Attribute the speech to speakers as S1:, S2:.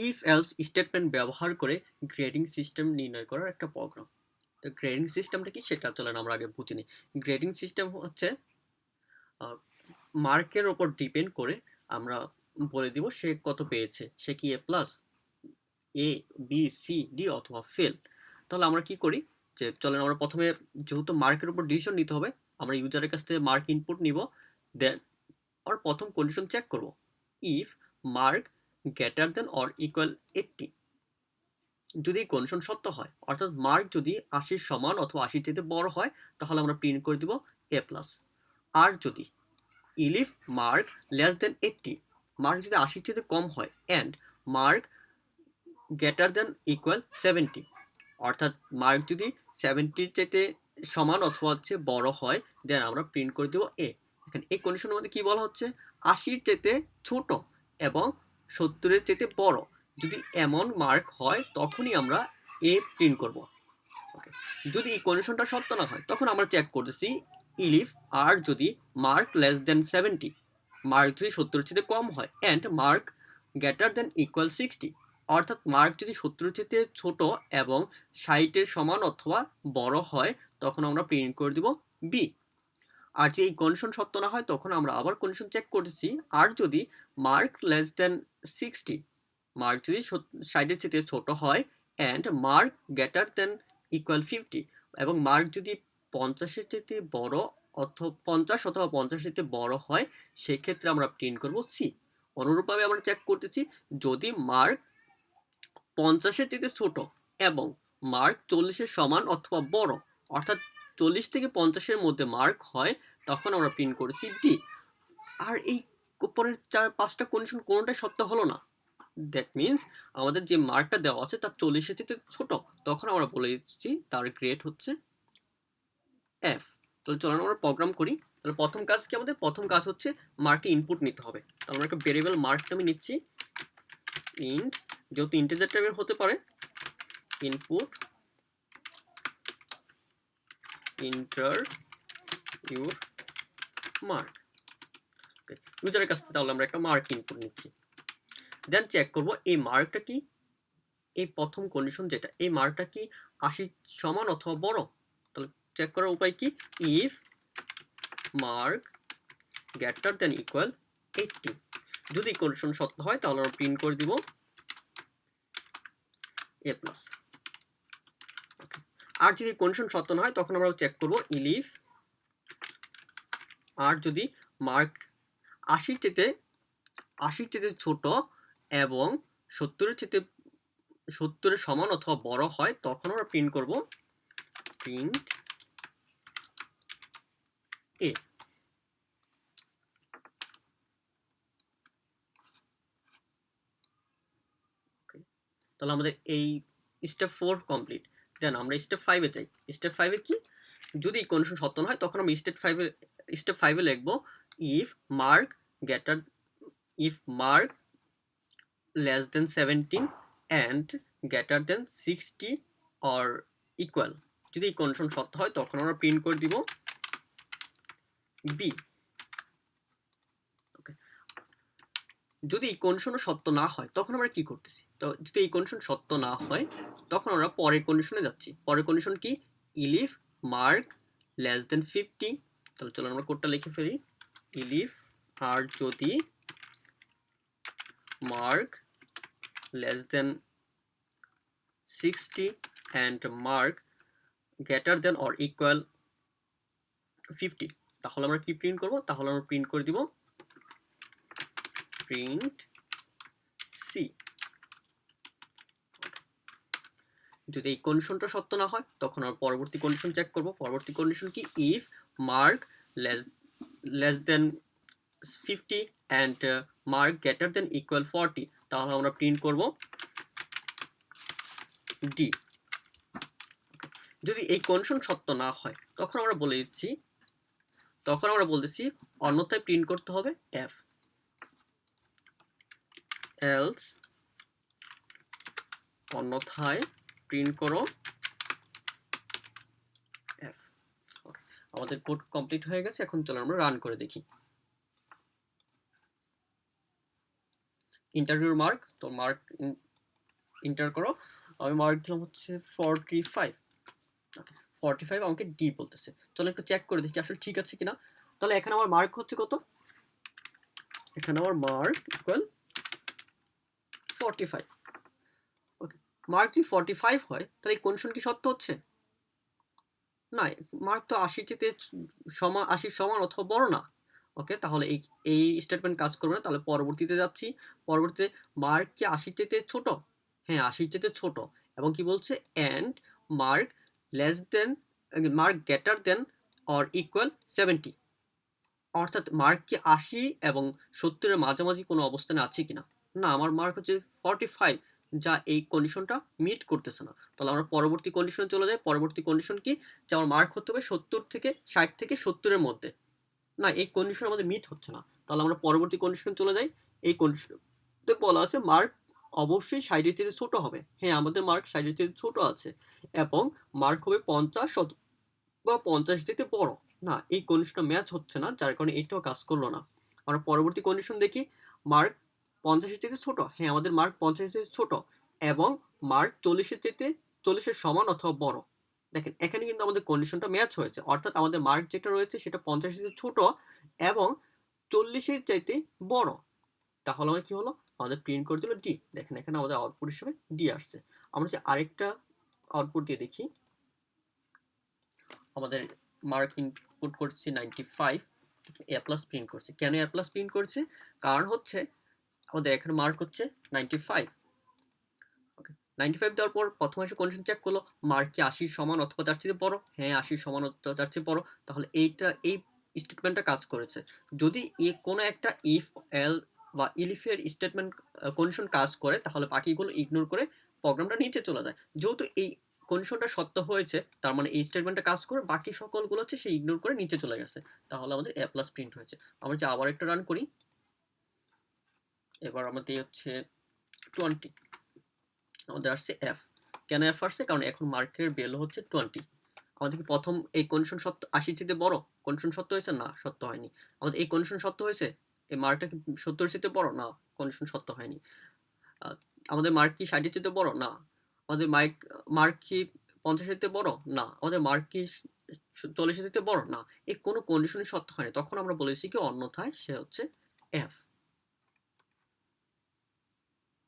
S1: If else statement ব্যবহার করে grading system নির্ণয় করার একটা প্রোগ্রাম। তো গ্রেডিং সিস্টেমটা কি সেটা চলেন আমরা আগে বুঝে নিই। গ্রেডিং সিস্টেম হচ্ছে মার্কের ওপর ডিপেন্ড করে আমরা বলে দিব সে কত পেয়েছে, সে কি এ প্লাস, এ, বি, সি, ডি অথবা ফেল। তাহলে আমরা কি করি যে চলেন আমরা প্রথমে যেহেতু মার্কের উপর ডিসিশন নিতে হবে, আমরা ইউজারের কাছ থেকে মার্ক ইনপুট নিব। দেন আমরা প্রথম কন্ডিশন চেক করব, if mark greater than or equal 80। যদি কন্ডিশন সত্য হয়, অর্থাৎ মার্ক যদি 80 সমান অথবা 80 চাইতে বড় হয়, তাহলে আমরা প্রিন্ট করে দিব এ প্লাস। আর যদি ইলিফ মার্ক লেস দেন 80, মার্ক যদি 80 চাইতে কম হয়, and mark greater than equal 70, অর্থাৎ মার্ক যদি 70 চাইতে সমান অথবা হচ্ছে বড় হয়, দেন আমরা প্রিন্ট করে দেব এ। এখানে এই কন্ডিশনের মধ্যে কি বলা হচ্ছে, 80 চাইতে ছোট এবং 70 চাইতে বড় যদি এমন মার্ক হয় তখনই আমরা এ প্রিন্ট করব। ওকে, যদি এই কন্ডিশনটা সত্য না হয় তখন আমরা চেক করতেছি ইলিফ আর যদি মার্ক লেস দেন 70, মার্ক যদি 70 চেয়ে কম হয়, and mark greater than equal 60, অর্থাৎ মার্ক যদি 70 চেয়ে ছোট এবং 60 সমান অথবা বড় হয়, তখন আমরা প্রিন্ট করে দিব বি। আর যে এই কন্ডিশন সত্য না হয় তখন আমরা আবার কন্ডিশন চেক করতেছি, আর যদি মার্ক লেস দেন 60, মার্ক যদি 60 চেয়ে ছোট হয়, and mark greater than equal 50, এবং মার্ক যদি 50 চেয়ে বড় অথবা 50 অথবা 50 চেয়ে বড় হয়, সেক্ষেত্রে আমরা প্রিন্ট করব সি। অনুরূপভাবে আমরা চেক করতেছি, যদি মার্ক 50 চেয়ে ছোট এবং মার্ক 40 সমান অথবা বড়, অর্থাৎ 40 থেকে 50 মধ্যে মার্ক হয়, তখন আমরা প্রিন্ট করেছি ডি। আর এই উপরের 4-5টা কন্ডিশন কোনোটাই সত্য হলো না। দ্যাট মিনস আমাদের যে মার্কটা দেওয়া আছে তার 40 চেয়ে ছোট, তখন আমরা বলে দিচ্ছি তার গ্রেড হচ্ছে এফ। তাহলে চলুন আমরা প্রোগ্রাম করি। তাহলে প্রথম কাজ কি, আমাদের প্রথম কাজ হচ্ছে মার্কে ইনপুট নিতে হবে। তাহলে আমরা একটা ভেরিয়েবল মার্কটা আমি নিচ্ছি, ইন্ট, যেহেতু ইন্টিজার টাইপের হতে পারে, ইনপুট ইন্টার ইউর মার্ক। ইউজারের কাছ থেকে তাহলে আমরা একটা মার্ক ইনপুট নিচ্ছি। দেন চেক করব এই মার্কটা কি, এই প্রথম কন্ডিশন যেটা, এই মার্কটা কি 80 সমান অথবা বড়। তাহলে চেক করার উপায় কি, if mark greater than equal 80, যদি কন্ডিশন সত্য হয় তাহলে আমরা প্রিন্ট করে দিব এ প্লাস। আর যদি কন্ডিশন সত্য না হয় তখন আমরা চেক করব ইলিফ, আর যদি মার্ক 80 চেয়ে ছোট এবং 70 সমান অথবা বড় হয়, তখন আমরা প্রিন্ট করব প্রিন্ট এ। তাহলে আমাদের এই স্টেপ 4 কমপ্লিট। দেন আমরা স্টেপ 5-এ যাই। স্টেপ 5-এ কি, যদি কন্ডিশন সত্য না হয় তখন আমরা স্টেপ 5-এ লিখব, if mark greater, if mark less than 17 and greater than 60 or equal, যদি এই কন্ডিশন সত্য হয় তখন আমরা প্রিন্ট করে দিব বি। যদি এই কন্ডিশনও সত্য না হয় তখন আমরা কি করতেছি, তো যদি এই কন্ডিশন সত্য না হয় তখন আমরা পরের কন্ডিশনে যাচ্ছি। পরের কন্ডিশন কি, ইলিফ মার্ক লেস দেন 50। তাহলে চলো আমরা কোডটা লিখে ফেলি, ইলিফ আর যদি mark less than 60 and mark greater than or equal 50, তাহলে আমরা কি প্রিন্ট করব, তাহলে আমরা প্রিন্ট করে দিব প্রিন্ট সি। যদি এই কন্ডিশনটা সত্য না হয় তখন আমরা পরবর্তী কন্ডিশন চেক করব। পরবর্তী কন্ডিশন কি, if mark less than 50 and mark greater than equal 40, তাহলে আমরা প্রিন্ট করব ডি। যদি এই কন্ডিশন সত্য না হয় তখন আমরা বলে দিচ্ছি, তখন আমরা বলতেছি অন্যথায় প্রিন্ট করতে হবে এফ, এলস অন্যথায় প্রিন্ট করো এফ। ওকে, আমাদের কোড কমপ্লিট হয়ে গেছে। এখন চলো আমরা রান করে দেখি। ইন্টারভিউর মার্ক, তো মার্ক ইন্টার করো। আমি মার্ক দিলাম হচ্ছে 45। 45 আমাকে ডি বলতেছে। চলো একটু চেক করে দেখি আসলে ঠিক আছে কিনা। তাহলে এখানে আমার মার্ক হচ্ছে কত? এখানে আমার মার্ক ইকুয়াল 45। ওকে, মার্ক যদি 45 হয় তাহলে এই কন্ডিশন কি সত্য হচ্ছে? না, মার্ক তো 80 চেয়ে সমান, 80 সমান অথবা বড় না। ওকে, তাহলে এই এই স্টেটমেন্ট কাজ করবে না। তাহলে পরবর্তীতে যাচ্ছি। পরবর্তীতে মার্ক কি 80 চেয়ে ছোট? হ্যাঁ, 80 চেয়ে ছোট। এবং কি বলছে? And mark less than, mark greater than or equal 70। অর্থাৎ মার্ক কি 80 এবং 70 এর মাঝামাঝি কোনো অবস্থানে আছে কিনা? না, আমার মার্ক হচ্ছে 45, যা এই কন্ডিশনটা মিট করতেছে না। তাহলে আমরা পরবর্তী কন্ডিশনে চলে যাই। পরবর্তী কন্ডিশন কি? যে আমার মার্ক হতে হবে 70 থেকে 60 থেকে 70 এর মধ্যে। না, এই কন্ডিশন আমাদের মিট হচ্ছে না। তাহলে আমরা পরবর্তী কন্ডিশনে চলে যাই। এই কন্ডিশনে বলা আছে মার্ক অবশ্যই 60 এর চেয়ে ছোট হবে। হ্যাঁ, আমাদের মার্ক 60 এর চেয়ে ছোট আছে এবং মার্ক হবে 50 বা 50 থেকে বড়। না, এই কন্ডিশনটা ম্যাচ হচ্ছে না, যার কারণে এটাও কাজ করলো না। আমরা পরবর্তী কন্ডিশন দেখি। মার্ক 50 এর থেকে ছোট। হ্যাঁ, আমাদের মার্ক 50 এর থেকে ছোট এবং মার্ক 40 এর থেকে 40 এর সমান অথবা বড়। দেখেন এখানে কিন্তু আমাদের কন্ডিশনটা ম্যাচ হয়েছে। অর্থাৎ আমাদের মার্ক যেটা রয়েছে সেটা 50 এর থেকে ছোট এবং 40 এর চাইতে বড়। তাহলে আমার কি হলো? আমাদের প্রিন্ট করে দিল ডি। দেখেন এখানে আমাদের আউটপুট হিসেবে ডি আসছে। আমরা যে আরেকটা আউটপুট দিয়ে দেখি। আমাদের মার্ক ইনপুট করছি 95, এ প্লাস প্রিন্ট করছে। কেন এ প্লাস প্রিন্ট করছে? কারণ হচ্ছে আমাদের এখানে মার্ক হচ্ছে 95। ওকে, 95 দেওয়ার পর প্রথমে এসে কন্ডিশন চেক করলো মার্ক কি 80 সমান অথবা তার চেয়ে বড়? হ্যাঁ, 80 সমান অথবা তার চেয়ে বড়। তাহলে এই স্টেটমেন্টটা কাজ করেছে। যদি কোনো একটা ইফ, এল বা ইলিফের স্টেটমেন্ট কন্ডিশন কাজ করে তাহলে বাকিগুলো ইগনোর করে প্রোগ্রামটা নিচে চলে যায়। যেহেতু এই কন্ডিশনটা সত্য হয়েছে, তার মানে এই স্টেটমেন্টটা কাজ করে বাকি সকলগুলো হচ্ছে সে ইগনোর করে নিচে চলে গেছে। তাহলে আমাদের এ প্লাস প্রিন্ট হয়েছে। আমরা যে আবার একটা রান করি। এবার আমাদের হচ্ছে 20, আমাদের আসছে এফ। কেন এফ আসছে? কারণ এখন মার্কের ভ্যালু হচ্ছে 20। আমাদের কি প্রথম এই কন্ডিশন সত্য 80 চেয়ে বড়? কন্ডিশন সত্য হয়েছে? না, সত্য হয়নি। আমাদের এই কন্ডিশন সত্য হয়েছে? এই মার্কটা কি 70 চেয়ে বড়? না, কন্ডিশন সত্য হয়নি। আমাদের মার্ক কি 60 চেয়ে বড়? না। আমাদের মার্ক কি 50 চেয়ে বড়? না। আমাদের মার্ক কি 40 চেয়ে বড়? না। এই কোনো কন্ডিশনই সত্য হয়নি। তখন আমরা বলেছি কি অন্যথায় সে হচ্ছে এফ।